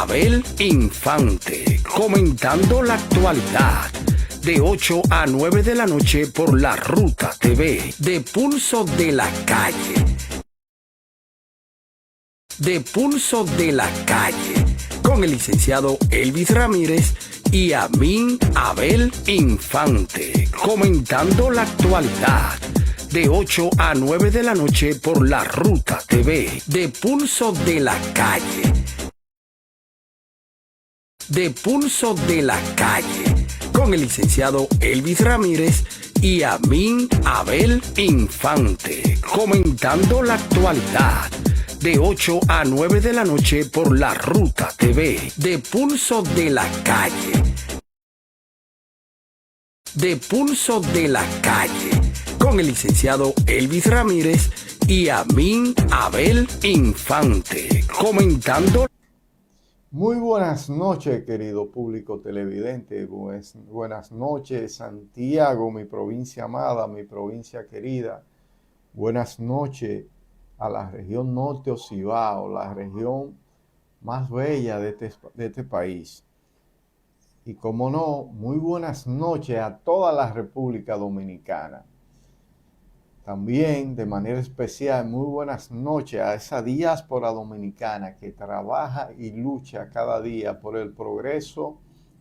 Abel Infante, comentando la actualidad. De 8 a 9 de la noche por La Ruta TV, de Pulso de la Calle. De Pulso de la Calle, con el licenciado Elvis Ramírez y Amin Abel Infante, comentando la actualidad. De 8 a 9 de la noche por La Ruta TV, de Pulso de la Calle. De Pulso de la Calle, con el licenciado Elvis Ramírez y Amin Abel Infante, comentando la actualidad. De 8 a 9 de la noche por La Ruta TV, de Pulso de la Calle. De Pulso de la Calle, con el licenciado Elvis Ramírez y Amin Abel Infante, comentando. Muy buenas noches, querido público televidente. Buenas noches, Santiago, mi provincia amada, mi provincia querida. Buenas noches a la región norte o Cibao, la región más bella de este país. Y como no, muy buenas noches a toda la República Dominicana. También, de manera especial, muy buenas noches a esa diáspora dominicana que trabaja y lucha cada día por el progreso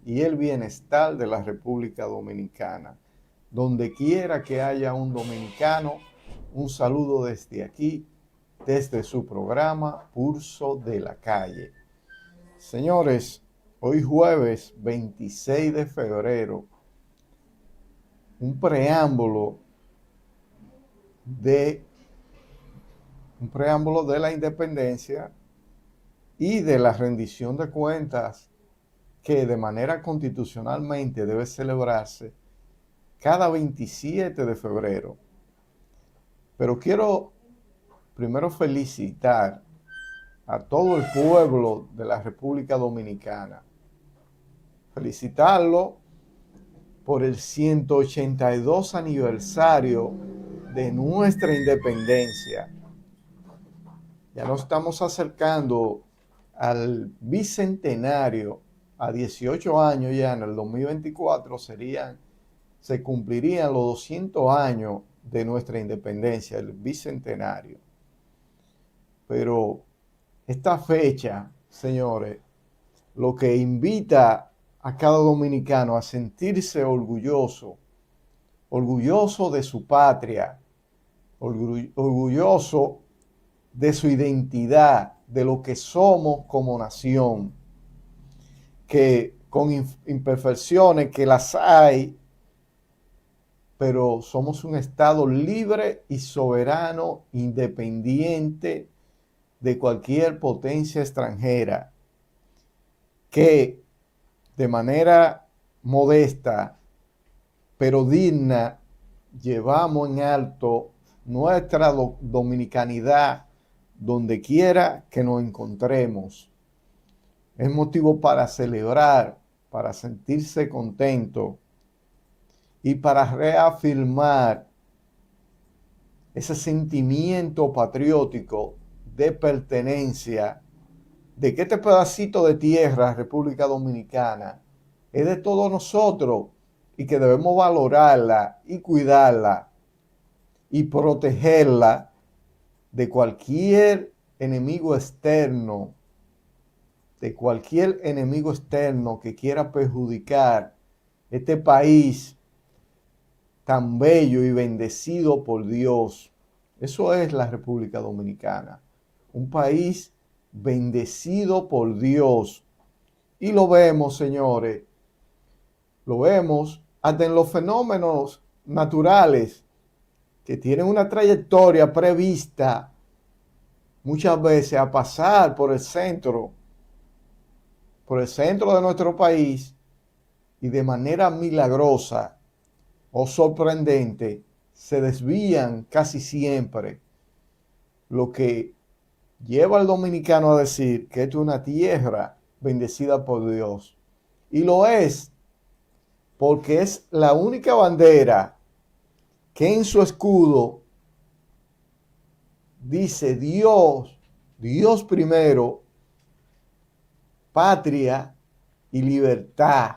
y el bienestar de la República Dominicana. Donde quiera que haya un dominicano, un saludo desde aquí, desde su programa Pulso de la Calle. Señores, hoy jueves 26 de febrero, un preámbulo de la independencia y de la rendición de cuentas que de manera constitucionalmente debe celebrarse cada 27 de febrero. Pero quiero primero felicitar a todo el pueblo de la República Dominicana. Felicitarlo por el 182 aniversario de nuestra independencia. Ya nos estamos acercando al bicentenario, a 18 años ya en el 2024 se cumplirían los 200 años de nuestra independencia, el bicentenario. Pero esta fecha, señores, lo que invita a cada dominicano a sentirse orgulloso de su patria, orgulloso de su identidad, de lo que somos como nación, que con imperfecciones que las hay, pero somos un Estado libre y soberano, independiente de cualquier potencia extranjera, que de manera modesta pero digna llevamos en alto nuestra dominicanidad donde quiera que nos encontremos. Es motivo para celebrar, para sentirse contento y para reafirmar ese sentimiento patriótico de pertenencia, de que este pedacito de tierra, República Dominicana, es de todos nosotros y que debemos valorarla y cuidarla y protegerla de cualquier enemigo externo, que quiera perjudicar este país tan bello y bendecido por Dios. Eso es la República Dominicana, un país bendecido por Dios. Y lo vemos, señores, lo vemos hasta en los fenómenos naturales que tienen una trayectoria prevista muchas veces a pasar por el centro de nuestro país, y de manera milagrosa o sorprendente se desvían casi siempre, lo que lleva al dominicano a decir que esto es una tierra bendecida por Dios. Y lo es, porque es la única bandera que en su escudo dice Dios primero, patria y libertad.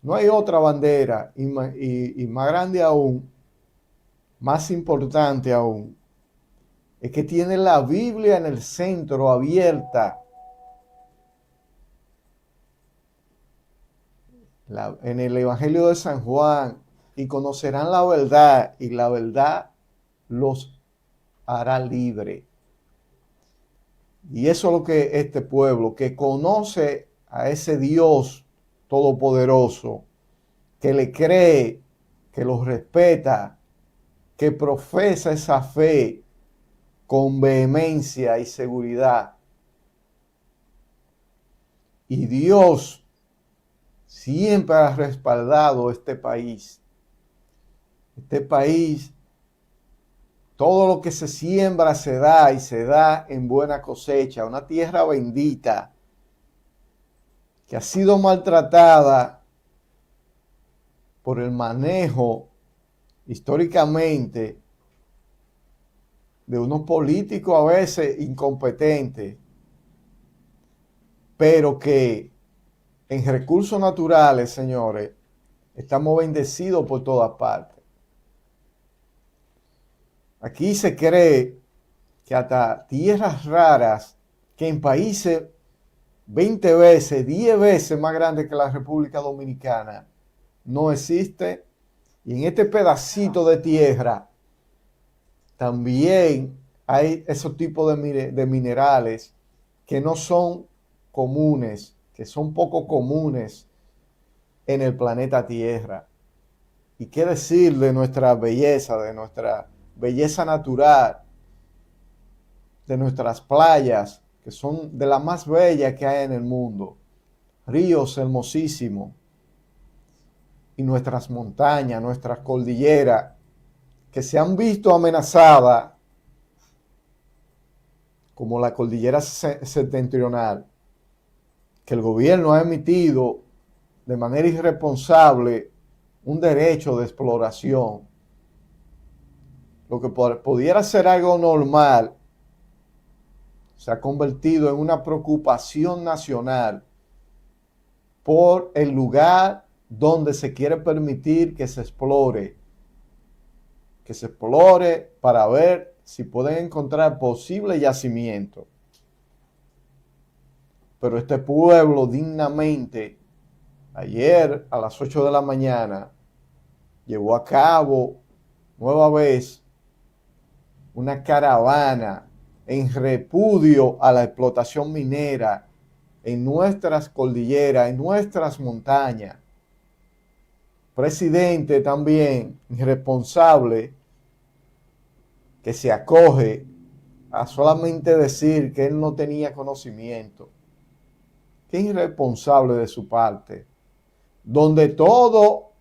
No hay otra bandera y más grande aún, más importante aún, es que tiene la Biblia en el centro, abierta. En el Evangelio de San Juan, y conocerán la verdad, y la verdad los hará libre. Y eso es lo que este pueblo, que conoce a ese Dios todopoderoso, que le cree, que lo respeta, que profesa esa fe con vehemencia y seguridad. Y Dios siempre ha respaldado este país. Este país, todo lo que se siembra se da y se da en buena cosecha. Una tierra bendita que ha sido maltratada por el manejo históricamente de unos políticos a veces incompetentes, pero que en recursos naturales, señores, estamos bendecidos por todas partes. Aquí se cree que hasta tierras raras, que en países 20 veces, 10 veces más grandes que la República Dominicana, no existe. Y en este pedacito de tierra también hay esos tipos de minerales que no son comunes, que son poco comunes en el planeta Tierra. ¿Y qué decir de nuestra belleza natural, de nuestras playas, que son de las más bellas que hay en el mundo, ríos hermosísimos, y nuestras montañas, nuestras cordilleras, que se han visto amenazadas, como la cordillera septentrional, que el gobierno ha emitido de manera irresponsable un derecho de exploración. Lo que pudiera ser algo normal se ha convertido en una preocupación nacional por el lugar donde se quiere permitir que se explore para ver si pueden encontrar posible yacimiento. Pero este pueblo dignamente, ayer a las 8 de la mañana, llevó a cabo nueva vez una caravana en repudio a la explotación minera en nuestras cordilleras, en nuestras montañas. Presidente también irresponsable, que se acoge a solamente decir que él no tenía conocimiento. Qué irresponsable de su parte, donde todo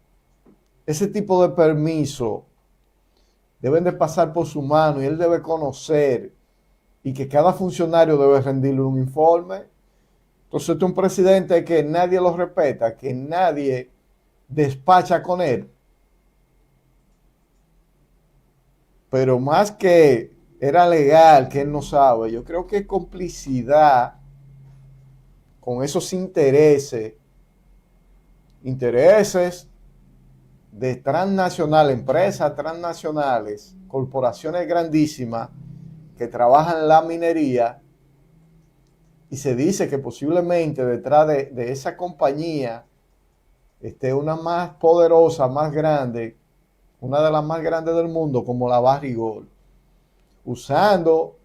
ese tipo de permiso deben de pasar por su mano y él debe conocer, y que cada funcionario debe rendirle un informe. Entonces este es un presidente que nadie lo respeta, que nadie despacha con él. Pero más que era legal, que él no sabe, yo creo que es complicidad con esos intereses de transnacionales, empresas transnacionales, corporaciones grandísimas que trabajan en la minería, y se dice que posiblemente detrás de esa compañía esté una más poderosa, más grande, una de las más grandes del mundo, como la Barrick Gold, usando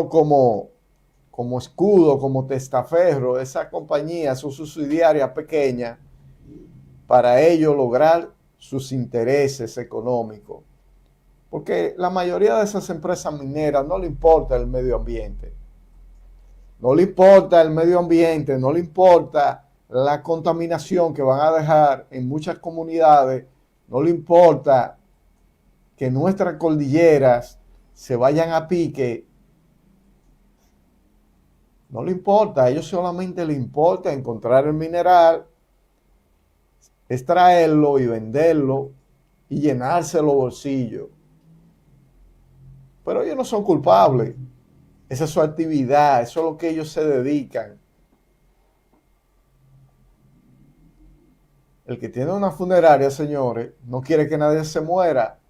como escudo, como testaferro, esa compañía, su subsidiaria pequeña, para ellos lograr sus intereses económicos. Porque la mayoría de esas empresas mineras no le importa el medio ambiente. No le importa el medio ambiente, no le importa la contaminación que van a dejar en muchas comunidades, no le importa que nuestras cordilleras se vayan a pique. No le importa, a ellos solamente le importa encontrar el mineral, extraerlo y venderlo y llenarse los bolsillos. Pero ellos no son culpables. Esa es su actividad, eso es lo que ellos se dedican. El que tiene una funeraria, señores, no quiere que nadie se muera,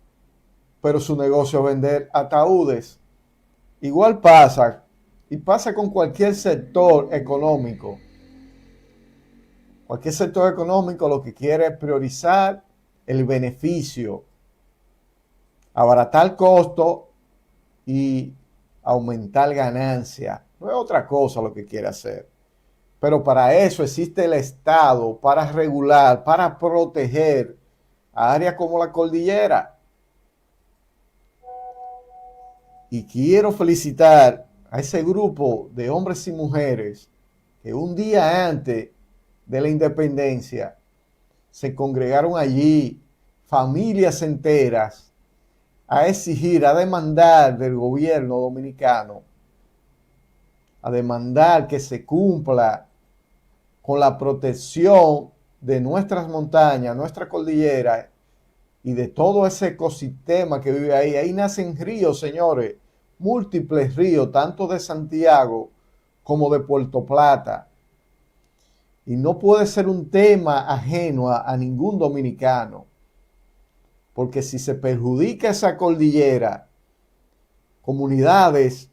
pero su negocio es vender ataúdes. Igual pasa, y pasa con cualquier sector económico. Cualquier sector económico lo que quiere es priorizar el beneficio, abaratar costo y aumentar ganancia. No es otra cosa lo que quiere hacer. Pero para eso existe el Estado, para regular, para proteger a áreas como la cordillera. Y quiero felicitar a ese grupo de hombres y mujeres que un día antes de la independencia se congregaron allí, familias enteras, a exigir, a demandar del gobierno dominicano, a demandar que se cumpla con la protección de nuestras montañas, nuestra cordillera y de todo ese ecosistema que vive ahí. Ahí nacen ríos, señores, múltiples ríos, tanto de Santiago como de Puerto Plata. Y no puede ser un tema ajeno a ningún dominicano, porque si se perjudica esa cordillera, comunidades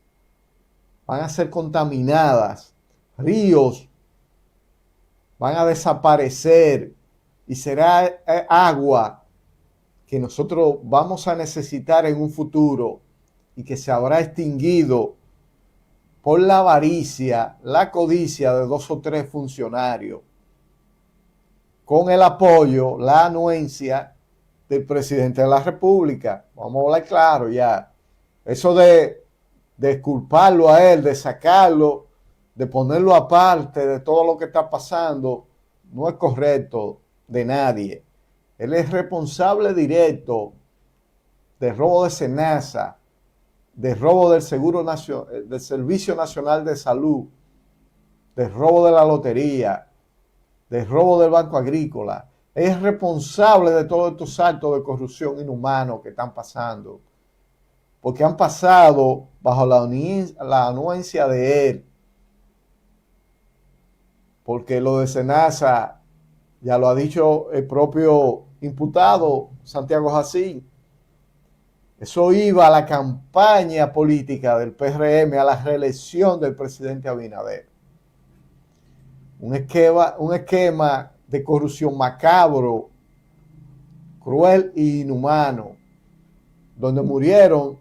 van a ser contaminadas, ríos van a desaparecer y será agua que nosotros vamos a necesitar en un futuro y que se habrá extinguido por la avaricia, la codicia de 2 o 3 funcionarios, con el apoyo, la anuencia del presidente de la República. Vamos a hablar claro ya. Eso de culparlo a él, de sacarlo, de ponerlo aparte de todo lo que está pasando, no es correcto de nadie. Él es responsable directo de robo de SENASA, de robo del del Servicio Nacional de Salud, de robo de la lotería, de robo del Banco Agrícola. Es responsable de todos estos actos de corrupción inhumanos que están pasando, porque han pasado bajo la anuencia de él. Porque lo de SENASA, ya lo ha dicho el propio imputado Santiago Jacín, eso iba a la campaña política del PRM, a la reelección del presidente Abinader. Un esquema de corrupción macabro, cruel e inhumano, donde murieron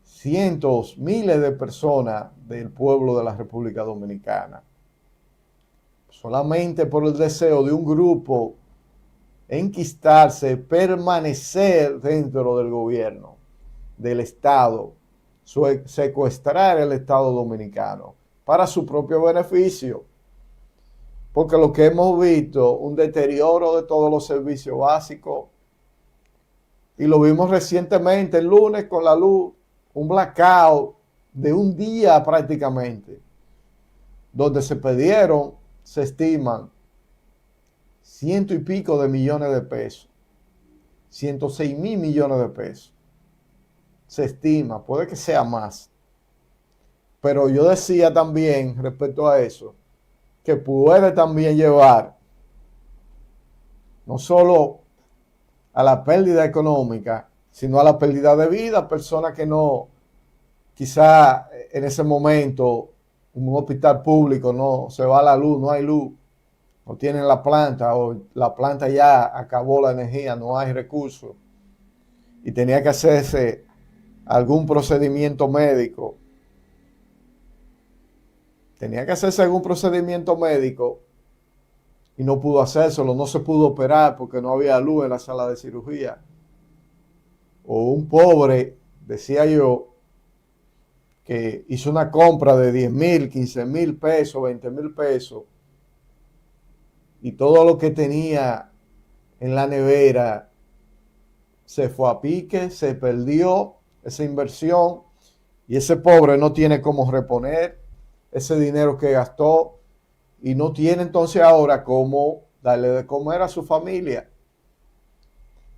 cientos, miles de personas del pueblo de la República Dominicana, solamente por el deseo de un grupo enquistarse, permanecer dentro del gobierno, del Estado, secuestrar el Estado dominicano para su propio beneficio. Porque lo que hemos visto, un deterioro de todos los servicios básicos, y lo vimos recientemente el lunes con la luz, un blackout de un día prácticamente, donde se perdieron, se estiman, 100 y pico de millones de pesos, 106,000 millones de pesos. Se estima, puede que sea más. Pero yo decía también respecto a eso, que puede también llevar no solo a la pérdida económica, sino a la pérdida de vida. Personas que no, quizá en ese momento, un hospital público no se va a la luz, no hay luz, no tienen la planta, o la planta ya acabó la energía, no hay recursos, y tenía que hacerse algún procedimiento médico. Tenía que hacerse algún procedimiento médico y no pudo hacérselo, no se pudo operar porque no había luz en la sala de cirugía. O un pobre, decía yo, que hizo una compra de 10,000, 15,000 pesos, 20,000 pesos, y todo lo que tenía en la nevera se fue a pique, se perdió esa inversión, y ese pobre no tiene cómo reponer ese dinero que gastó, y no tiene entonces ahora cómo darle de comer a su familia.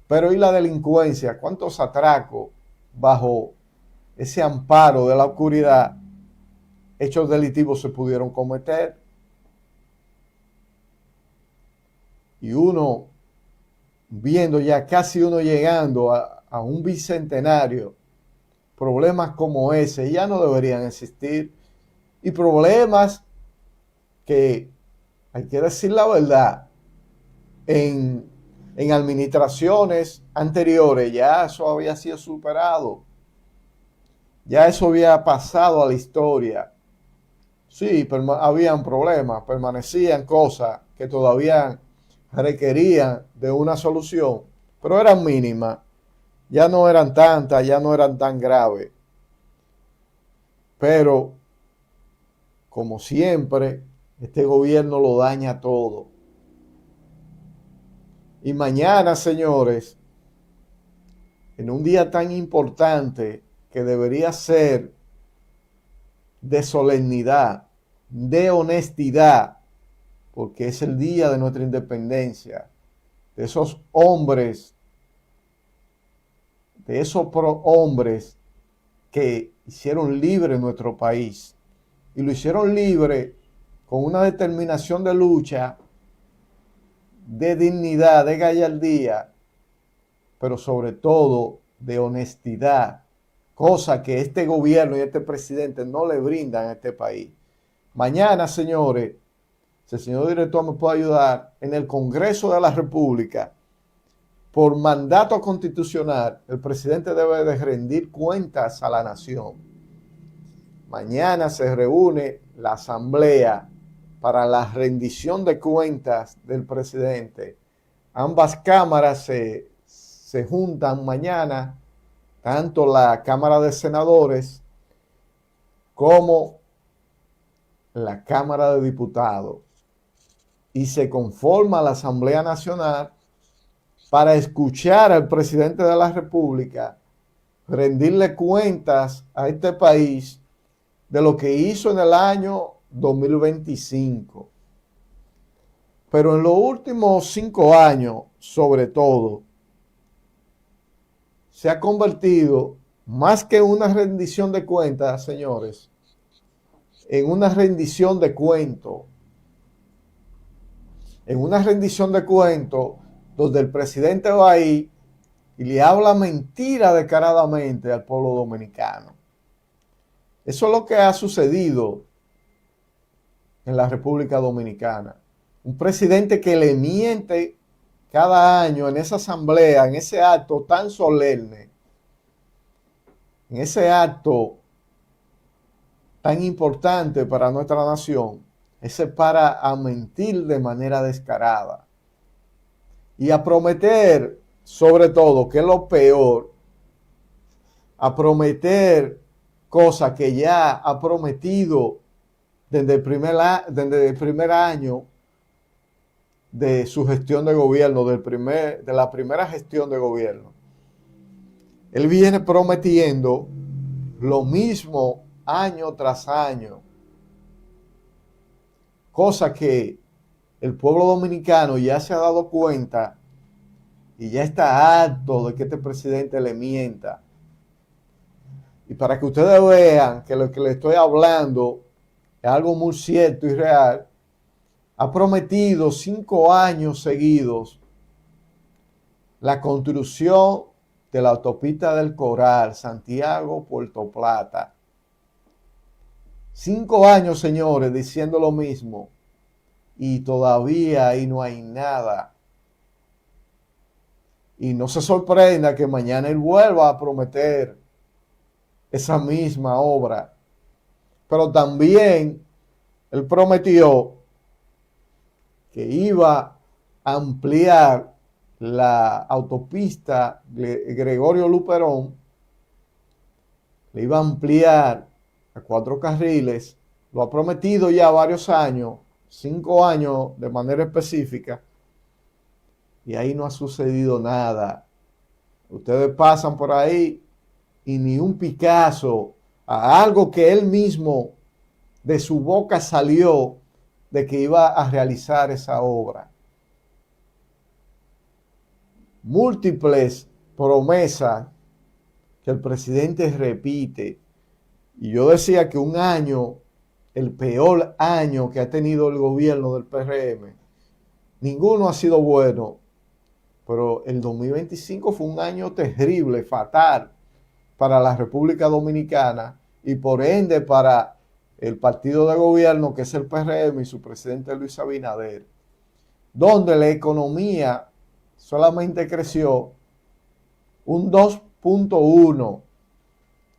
Pero ¿y la delincuencia? ¿Cuántos atracos bajo ese amparo de la oscuridad, hechos delictivos se pudieron cometer. Y uno, viendo ya casi uno llegando a un bicentenario, problemas como ese ya no deberían existir. Y problemas que, hay que decir la verdad, en administraciones anteriores ya eso había sido superado. Ya eso había pasado a la historia. Sí, habían problemas, permanecían cosas que todavía requerían de una solución, pero eran mínimas. Ya no eran tantas, ya no eran tan graves. Pero, como siempre, este gobierno lo daña todo. Y mañana, señores, en un día tan importante que debería ser de solemnidad, de honestidad, porque es el día de nuestra independencia, de esos hombres, hombres que hicieron libre nuestro país, y lo hicieron libre con una determinación de lucha, de dignidad, de gallardía, pero sobre todo de honestidad, cosa que este gobierno y este presidente no le brindan a este país. Mañana, señores, si el señor director me puede ayudar, en el Congreso de la República, por mandato constitucional, el presidente debe de rendir cuentas a la nación. Mañana se reúne la Asamblea para la rendición de cuentas del presidente. Ambas cámaras se juntan mañana, tanto la Cámara de Senadores como la Cámara de Diputados, y se conforma la Asamblea Nacional para escuchar al presidente de la República, rendirle cuentas a este país de lo que hizo en el año 2025. Pero en los últimos 5 años, sobre todo, se ha convertido, más que una rendición de cuentas, señores, en una rendición de cuentos. En una rendición de cuentos donde el presidente va ahí y le habla mentira descaradamente al pueblo dominicano. Eso es lo que ha sucedido en la República Dominicana. Un presidente que le miente cada año en esa asamblea, en ese acto tan solemne, en ese acto tan importante para nuestra nación, ese para a mentir de manera descarada y a prometer, sobre todo, que es lo peor, a prometer cosas que ya ha prometido desde el primer año de su gestión de gobierno, de la primera gestión de gobierno. Él viene prometiendo lo mismo año tras año, cosa que el pueblo dominicano ya se ha dado cuenta y ya está harto de que este presidente le mienta. Y para que ustedes vean que lo que le estoy hablando es algo muy cierto y real, ha prometido 5 años seguidos la construcción de la autopista del Coral, Santiago-Puerto Plata. 5 años, señores, diciendo lo mismo, y todavía ahí no hay nada. Y no se sorprenda que mañana él vuelva a prometer esa misma obra. Pero también él prometió que iba a ampliar la autopista Gregorio Luperón, le iba a ampliar a 4 carriles, lo ha prometido ya varios años, 5 años de manera específica, y ahí no ha sucedido nada. Ustedes pasan por ahí y ni un Picasso a algo que él mismo de su boca salió de que iba a realizar esa obra. Múltiples promesas que el presidente repite. Y yo decía que un año, el peor año que ha tenido el gobierno del PRM, ninguno ha sido bueno, pero el 2025 fue un año terrible, fatal para la República Dominicana y por ende para el partido de gobierno que es el PRM y su presidente Luis Abinader, donde la economía solamente creció un 2.1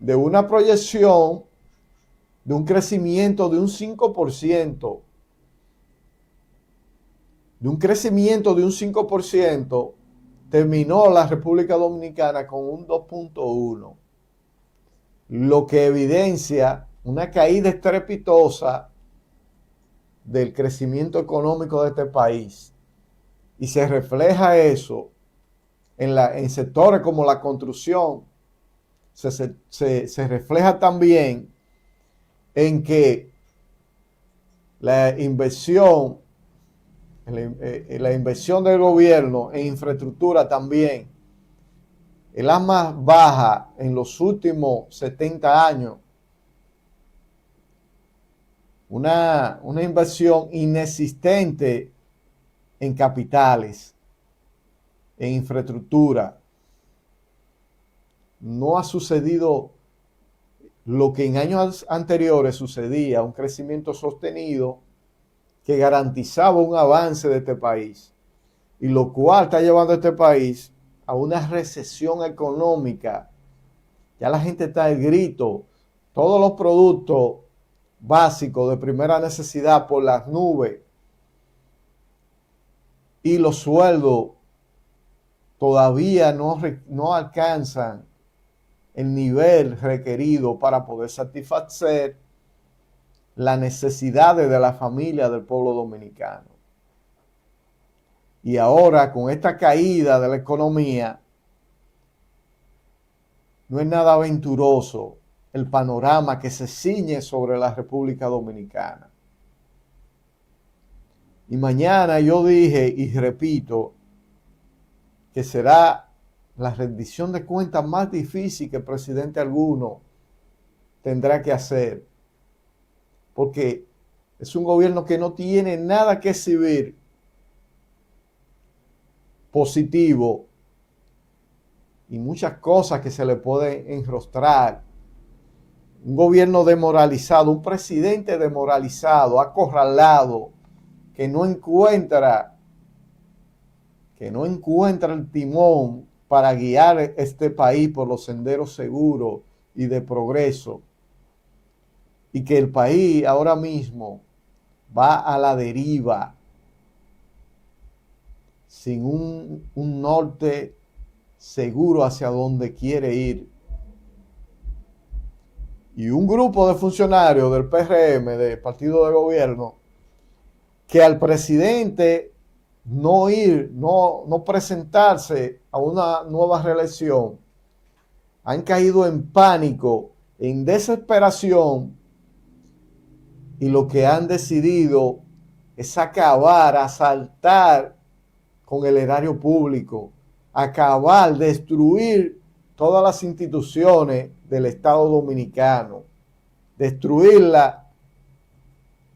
de una proyección de un crecimiento de un 5%, de un crecimiento de un 5%, terminó la República Dominicana con un 2.1, lo que evidencia una caída estrepitosa del crecimiento económico de este país. Y se refleja eso en sectores como la construcción, se refleja también en que la inversión del gobierno en infraestructura también es la más baja en los últimos 70 años. Una inversión inexistente en capitales, en infraestructura. No ha sucedido lo que en años anteriores sucedía, un crecimiento sostenido que garantizaba un avance de este país, y lo cual está llevando a este país a una recesión económica. Ya la gente está al grito, todos los productos básicos de primera necesidad por las nubes, y los sueldos todavía no alcanzan el nivel requerido para poder satisfacer las necesidades de la familia del pueblo dominicano. Y ahora, con esta caída de la economía, no es nada aventuroso el panorama que se ciñe sobre la República Dominicana. Y mañana yo dije y repito que será la rendición de cuentas más difícil que el presidente alguno tendrá que hacer, porque es un gobierno que no tiene nada que exhibir positivo y muchas cosas que se le pueden enrostrar. Un gobierno demoralizado, un presidente demoralizado, acorralado, que no encuentra el timón para guiar este país por los senderos seguros y de progreso, y que el país ahora mismo va a la deriva sin un norte seguro hacia donde quiere ir. Y un grupo de funcionarios del PRM, del partido de gobierno, que al presidente no presentarse a una nueva reelección, han caído en pánico, en desesperación, y lo que han decidido es acabar, asaltar con el erario público, acabar, destruir todas las instituciones del Estado Dominicano, destruirla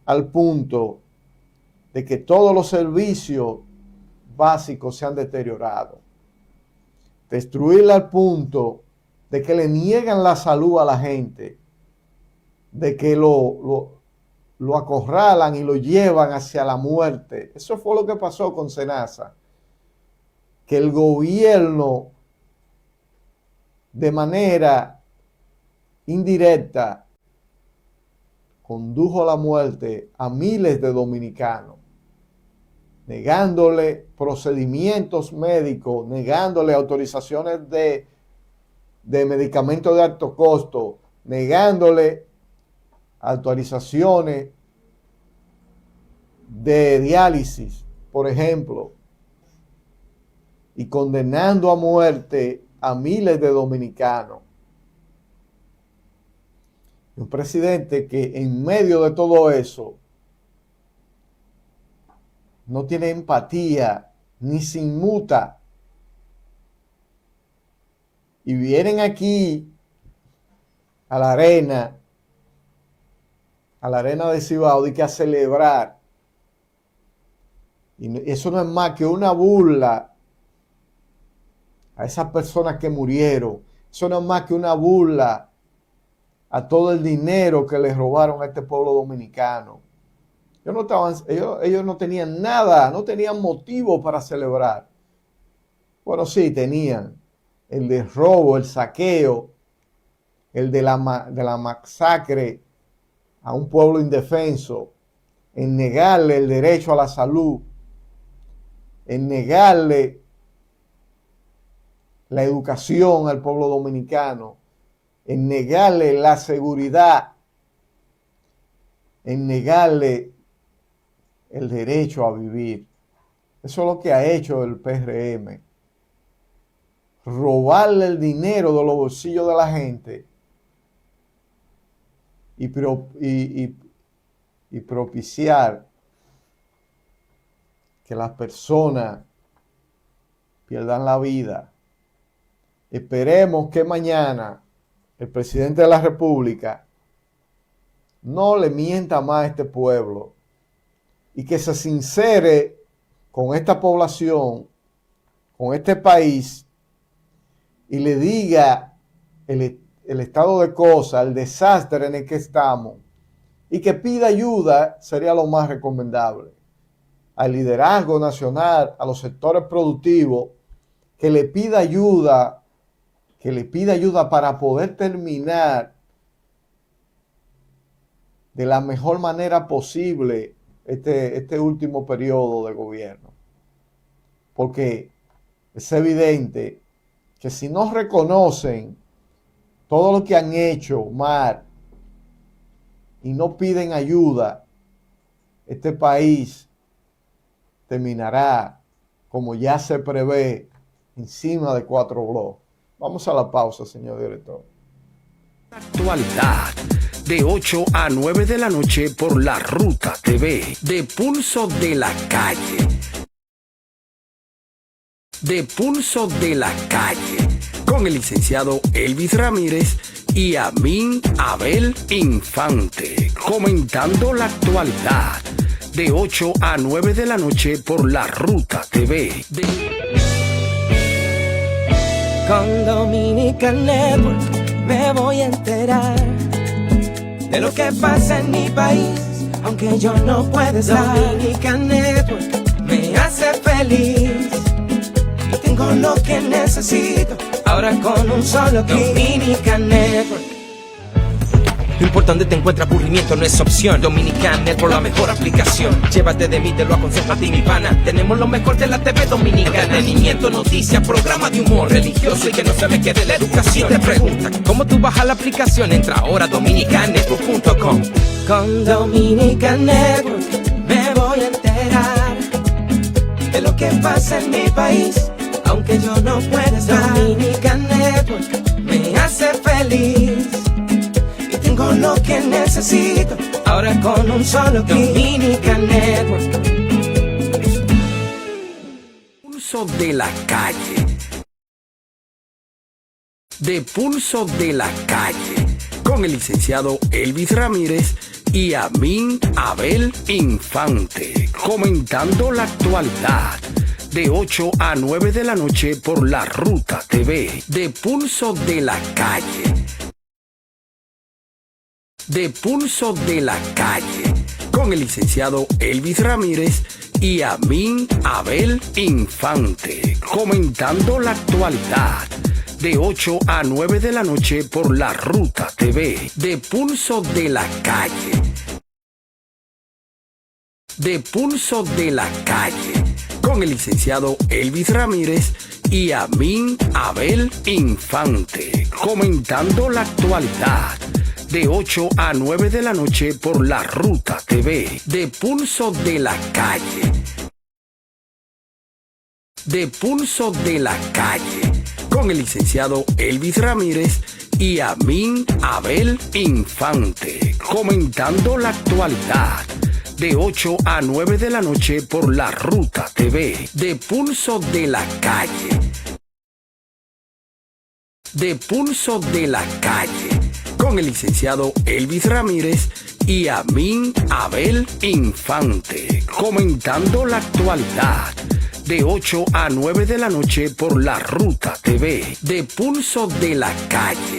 al punto de que todos los servicios básicos se han deteriorado, destruirla al punto de que le niegan la salud a la gente, de que lo acorralan y lo llevan hacia la muerte. Eso fue lo que pasó con Senasa, que el gobierno de manera indirecta condujo a la muerte a miles de dominicanos, negándole procedimientos médicos, negándole autorizaciones de medicamentos de alto costo, negándole autorizaciones de diálisis, por ejemplo, y condenando a muerte a miles de dominicanos. Un presidente que en medio de todo eso no tiene empatía ni se inmuta y vienen aquí a la arena de Cibao, y que a celebrar. Y eso no es más que una burla a esas personas que murieron. Eso no es más que una burla a todo el dinero que les robaron a este pueblo dominicano. Ellos no tenían nada, no tenían motivo para celebrar. Bueno, sí, tenían el de robo, el saqueo, el de la masacre a un pueblo indefenso, en negarle el derecho a la salud, en negarle la educación al pueblo dominicano, en negarle la seguridad, en negarle el derecho a vivir. Eso es lo que ha hecho el PRM. Robarle el dinero de los bolsillos de la gente y propiciar que las personas pierdan la vida. Esperemos que mañana el presidente de la República no le mienta más a este pueblo y que se sincere con esta población, con este país, y le diga el estado de cosas, el desastre en el que estamos, y que pida ayuda, sería lo más recomendable al liderazgo nacional, a los sectores productivos, que le pida ayuda para poder terminar de la mejor manera posible este último periodo de gobierno. Porque es evidente que si no reconocen todo lo que han hecho mal y no piden ayuda, este país terminará, como ya se prevé, encima de 4 bloques. Vamos a la pausa, señor director. Actualidad de 8 a 9 de la noche por La Ruta TV, de Pulso de la Calle. De Pulso de la Calle, con el licenciado Elvis Ramírez y Amin Abel Infante, comentando la actualidad, de 8 a 9 de la noche por La Ruta TV. Con Dominican Network me voy a enterar de lo que pasa en mi país, aunque yo no pueda estar. Dominican Network me hace feliz y tengo lo que necesito ahora con un solo clic. Dominican Network. No importa dónde te encuentres, aburrimiento no es opción. Dominican Network, la mejor aplicación. Llévate de mí, te lo aconsejo a ti, mi pana. Tenemos lo mejor de la TV dominicana. Entretenimiento, noticias, programa de humor religioso y que no se me quede la educación. Te preguntan, ¿cómo tú bajas la aplicación? Entra ahora a dominicannetwork.com. Con Dominican Network me voy a enterar de lo que pasa en mi país, aunque yo no pueda estar. Dominican Network me hace feliz, tengo lo que necesito ahora con un solo clic. Dominican Network. Pulso de la Calle. De Pulso de la Calle, con el licenciado Elvis Ramírez y Amin Abel Infante, comentando la actualidad, de 8 a 9 de la noche por La Ruta TV, de Pulso de la Calle. De Pulso de la Calle, con el licenciado Elvis Ramírez y Amin Abel Infante, comentando la actualidad, de 8 a 9 de la noche por La Ruta TV, de Pulso de la Calle. De Pulso de la Calle, con el licenciado Elvis Ramírez y Amin Abel Infante, comentando la actualidad, de 8 a 9 de la noche por La Ruta TV, de Pulso de la Calle. De Pulso de la Calle, con el licenciado Elvis Ramírez y Amin Abel Infante, comentando la actualidad, de 8 a 9 de la noche por La Ruta TV, de Pulso de la Calle. de Pulso de la Calle, con el licenciado Elvis Ramírez y Amin Abel Infante, comentando la actualidad. De 8 a 9 de la noche por La Ruta TV, de Pulso de la Calle.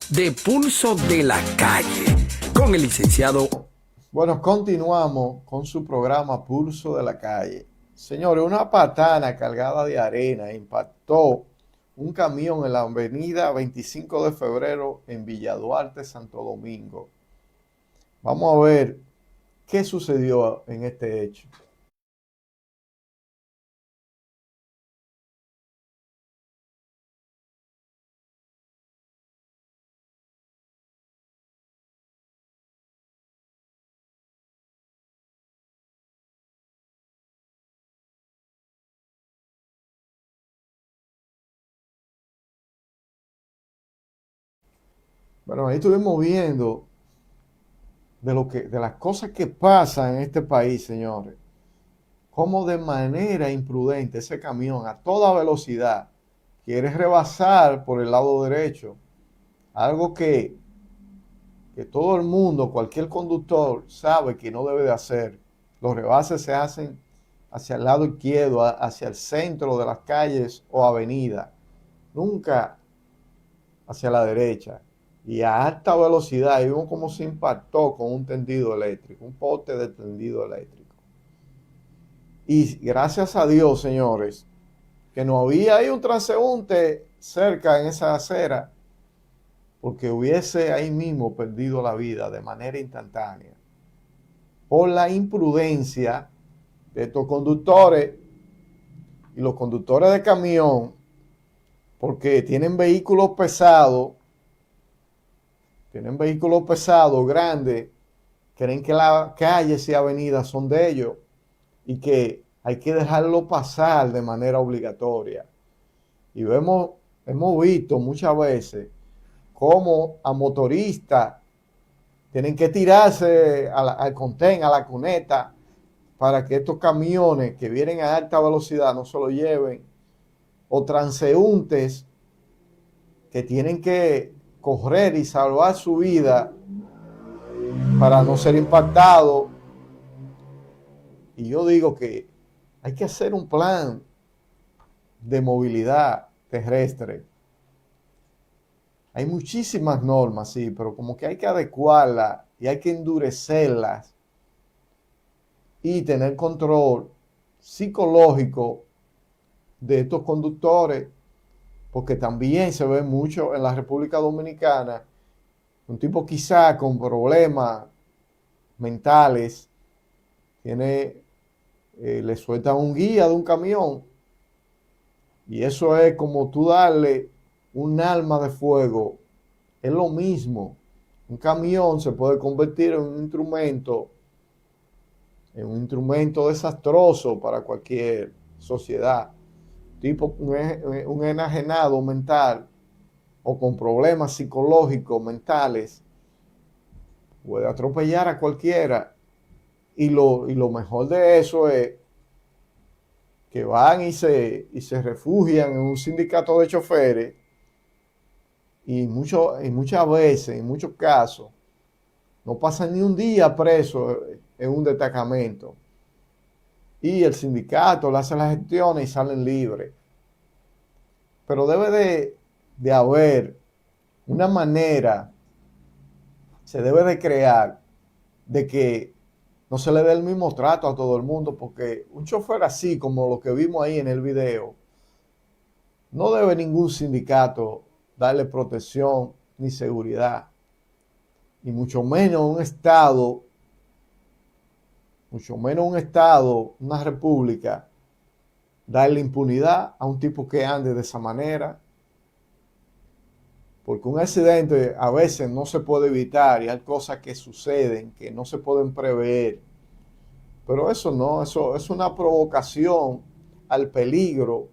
De Pulso de la Calle, con el licenciado. Bueno, continuamos con su programa Pulso de la Calle. Señores, una patana cargada de arena impactó un camión en la avenida 25 de febrero en Villa Duarte, Santo Domingo. Vamos a ver qué sucedió en este hecho. Bueno, ahí estuvimos viendo de las cosas que pasan en este país, señores. Cómo de manera imprudente ese camión a toda velocidad quiere rebasar por el lado derecho. Algo que todo el mundo, cualquier conductor, sabe que no debe de hacer. Los rebases se hacen hacia el lado izquierdo, hacia el centro de las calles o avenidas. Nunca hacia la derecha. Y a alta velocidad, y vimos cómo se impactó con un tendido eléctrico, un poste de tendido eléctrico. Y gracias a Dios, señores, que no había ahí un transeúnte cerca en esa acera, porque hubiese ahí mismo perdido la vida de manera instantánea por la imprudencia de estos conductores y los conductores de camión, porque tienen vehículos pesados, grandes, creen que las calles y avenidas son de ellos y que hay que dejarlo pasar de manera obligatoria. Y hemos visto muchas veces cómo a motoristas tienen que tirarse al contén, a la cuneta, para que estos camiones que vienen a alta velocidad no se lo lleven, o transeúntes que tienen que correr y salvar su vida para no ser impactado. Y yo digo que hay que hacer un plan de movilidad terrestre. Hay muchísimas normas, sí, pero como que hay que adecuarlas y hay que endurecerlas y tener control psicológico de estos conductores, porque también se ve mucho en la República Dominicana, un tipo quizá con problemas mentales, le sueltan un guía de un camión, y eso es como tú darle un arma de fuego. Es lo mismo. Un camión se puede convertir en un instrumento desastroso para cualquier sociedad. Tipo un enajenado mental o con problemas psicológicos mentales puede atropellar a cualquiera. Y lo mejor de eso es que van y se refugian en un sindicato de choferes, y muchas veces, en muchos casos, no pasan ni un día preso en un destacamento. Y el sindicato le hace las gestiones y salen libres. Pero debe de haber una manera, se debe de crear, de que no se le dé el mismo trato a todo el mundo, porque un chofer así como lo que vimos ahí en el video, no debe ningún sindicato darle protección ni seguridad, y mucho menos un estado, una república, darle impunidad a un tipo que ande de esa manera, porque un accidente a veces no se puede evitar y hay cosas que suceden que no se pueden prever, pero eso no, eso es una provocación al peligro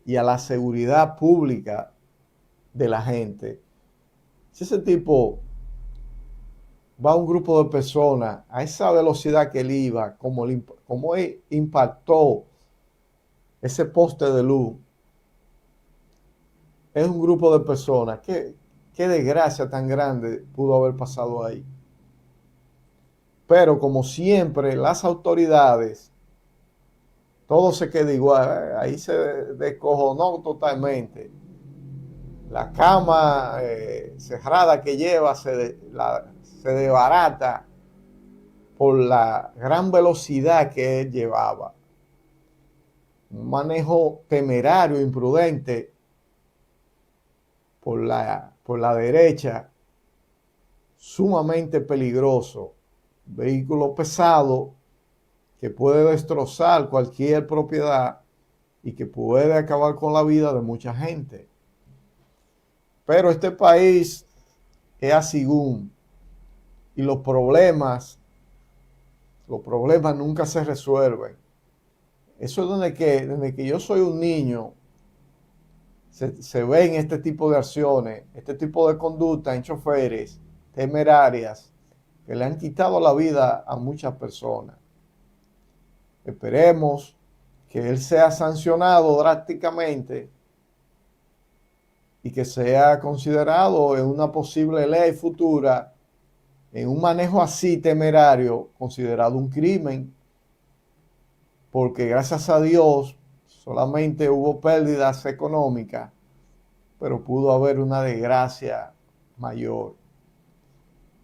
y a la seguridad pública de la gente. Si ese tipo va a un grupo de personas a esa velocidad que él iba, como él impactó ese poste de luz, es un grupo de personas. Qué desgracia tan grande pudo haber pasado ahí. Pero como siempre, las autoridades, todo se queda igual. Ahí se descojonó totalmente. La cama cerrada que lleva se desbarata por la gran velocidad que él llevaba. Un manejo temerario, imprudente por la derecha, sumamente peligroso. Vehículo pesado que puede destrozar cualquier propiedad y que puede acabar con la vida de mucha gente. Pero este país es así, y los problemas nunca se resuelven. Eso es desde que yo soy un niño, se ven este tipo de acciones, este tipo de conducta en choferes temerarias que le han quitado la vida a muchas personas. Esperemos que él sea sancionado drásticamente y que sea considerado en una posible ley futura, en un manejo así temerario, considerado un crimen, porque gracias a Dios solamente hubo pérdidas económicas, pero pudo haber una desgracia mayor.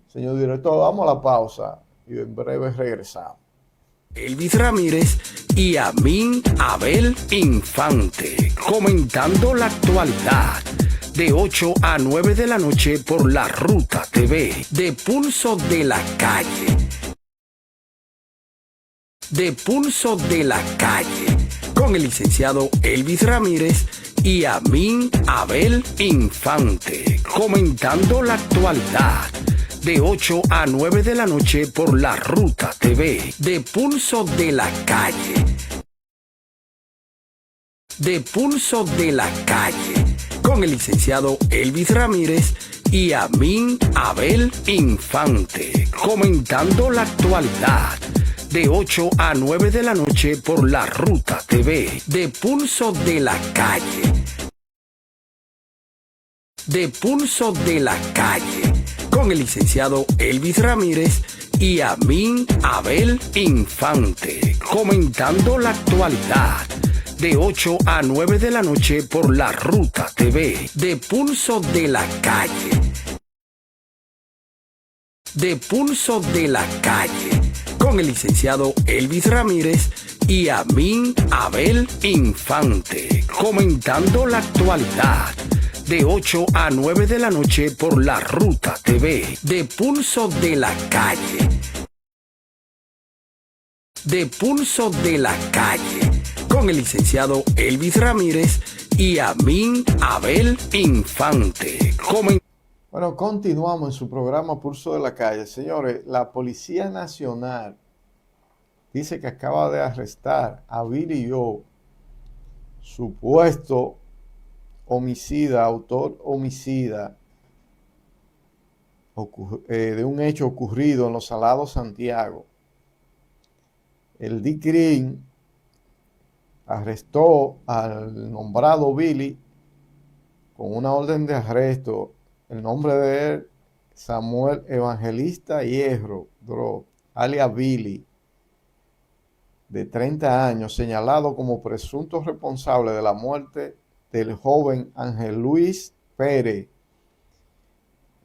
Señor director, vamos a la pausa y en breve regresamos. Elvis Ramírez y Amin Abel Infante, comentando la actualidad de 8 a 9 de la noche por La Ruta TV, de Pulso de la Calle. De Pulso de la Calle, con el licenciado Elvis Ramírez y Amin Abel Infante, comentando la actualidad de 8 a 9 de la noche por La Ruta TV, de Pulso de la Calle. De Pulso de la Calle, con el licenciado Elvis Ramírez y Amin Abel Infante, comentando la actualidad de 8 a 9 de la noche por La Ruta TV, de Pulso de la Calle. De Pulso de la Calle, con el licenciado Elvis Ramírez y Amin Abel Infante, comentando la actualidad de 8 a 9 de la noche por La Ruta TV, de Pulso de la Calle. De Pulso de la Calle, con el licenciado Elvis Ramírez y Amin Abel Infante, comentando la actualidad de 8 a 9 de la noche por La Ruta TV, de Pulso de la Calle. De Pulso de la Calle, con el licenciado Elvis Ramírez y Amin Abel Infante. Bueno, continuamos en su programa Pulso de la Calle. Señores, la Policía Nacional dice que acaba de arrestar a Billy Joe, supuesto homicida, autor homicida de un hecho ocurrido en Los Salados, Santiago. El DICRIN arrestó al nombrado Billy con una orden de arresto. El nombre de él, Samuel Evangelista Hierro, alias Billy, de 30 años, señalado como presunto responsable de la muerte del joven Ángel Luis Pérez,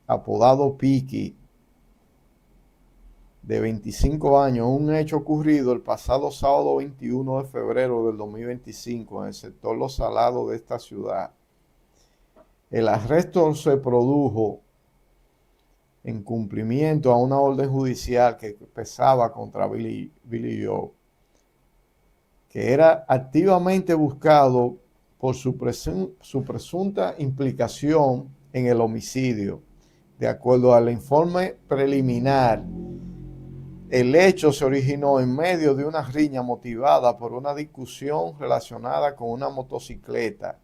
apodado Piqui, de 25 años, un hecho ocurrido el pasado sábado 21 de febrero del 2025 en el sector Los Salados de esta ciudad. El arresto se produjo en cumplimiento a una orden judicial que pesaba contra Billy Joe, que era activamente buscado por su presunta implicación en el homicidio. De acuerdo al informe preliminar, el hecho se originó en medio de una riña motivada por una discusión relacionada con una motocicleta,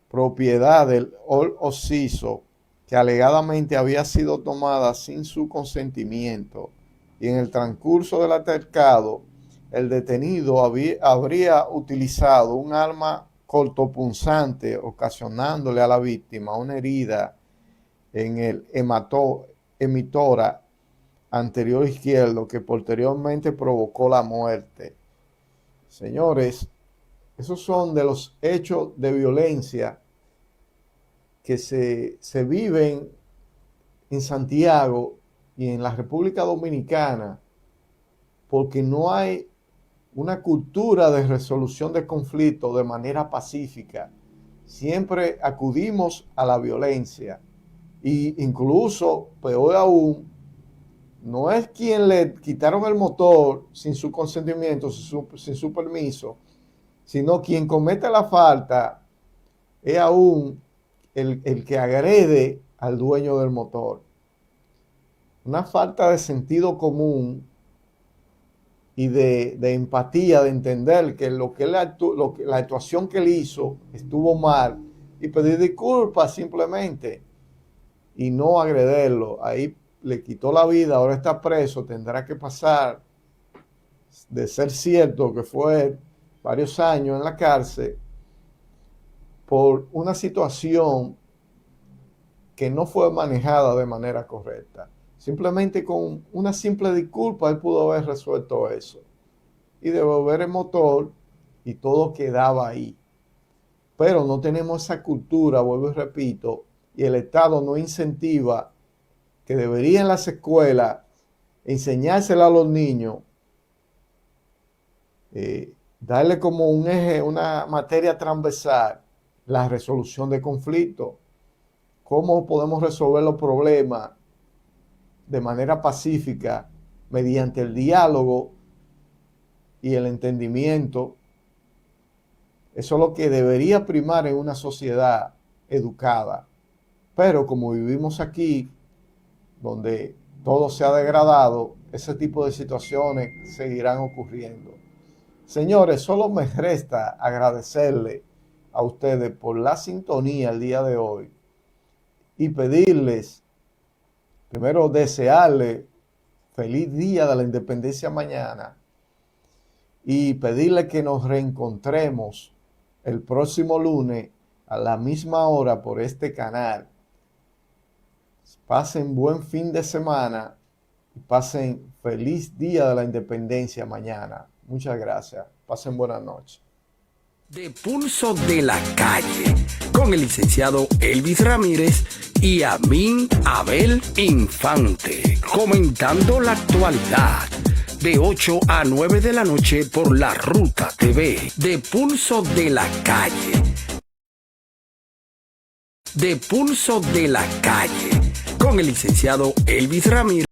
propiedad del occiso, que alegadamente había sido tomada sin su consentimiento, y en el transcurso del altercado, el detenido habría utilizado un arma cortopunzante, ocasionándole a la víctima una herida en el emitora anterior izquierdo que posteriormente provocó la muerte. Señores, esos son de los hechos de violencia que se viven en Santiago y en la República Dominicana, porque no hay una cultura de resolución de conflictos de manera pacífica. Siempre acudimos a la violencia. Y incluso, peor aún, no es quien le quitaron el motor sin su consentimiento, sin su permiso, sino quien comete la falta es aún el que agrede al dueño del motor. Una falta de sentido común y de empatía, de entender que la actuación que él hizo estuvo mal y pedir disculpas simplemente y no agrederlo. Ahí le quitó la vida, ahora está preso, tendrá que pasar, de ser cierto que fue varios años en la cárcel, por una situación que no fue manejada de manera correcta. Simplemente con una simple disculpa él pudo haber resuelto eso y devolver el motor y todo quedaba ahí. Pero no tenemos esa cultura, vuelvo y repito, y el Estado no incentiva, que debería en las escuelas enseñársela a los niños, darle como un eje, una materia transversal, la resolución de conflictos. ¿Cómo podemos resolver los problemas de manera pacífica mediante el diálogo y el entendimiento? Eso es lo que debería primar en una sociedad educada. Pero como vivimos aquí, donde todo se ha degradado, ese tipo de situaciones seguirán ocurriendo. Señores, solo me resta agradecerle a ustedes por la sintonía el día de hoy y pedirles, primero desearles feliz día de la independencia mañana y pedirles que nos reencontremos el próximo lunes a la misma hora por este canal. Pasen buen fin de semana y pasen feliz día de la independencia mañana. Muchas gracias. Pasen buenas noches. De Pulso de la Calle, con el licenciado Elvis Ramírez y Amin Abel Infante, comentando la actualidad, de 8 a 9 de la noche por La Ruta TV. De Pulso de la Calle. De Pulso de la Calle, con el licenciado Elvis Ramírez.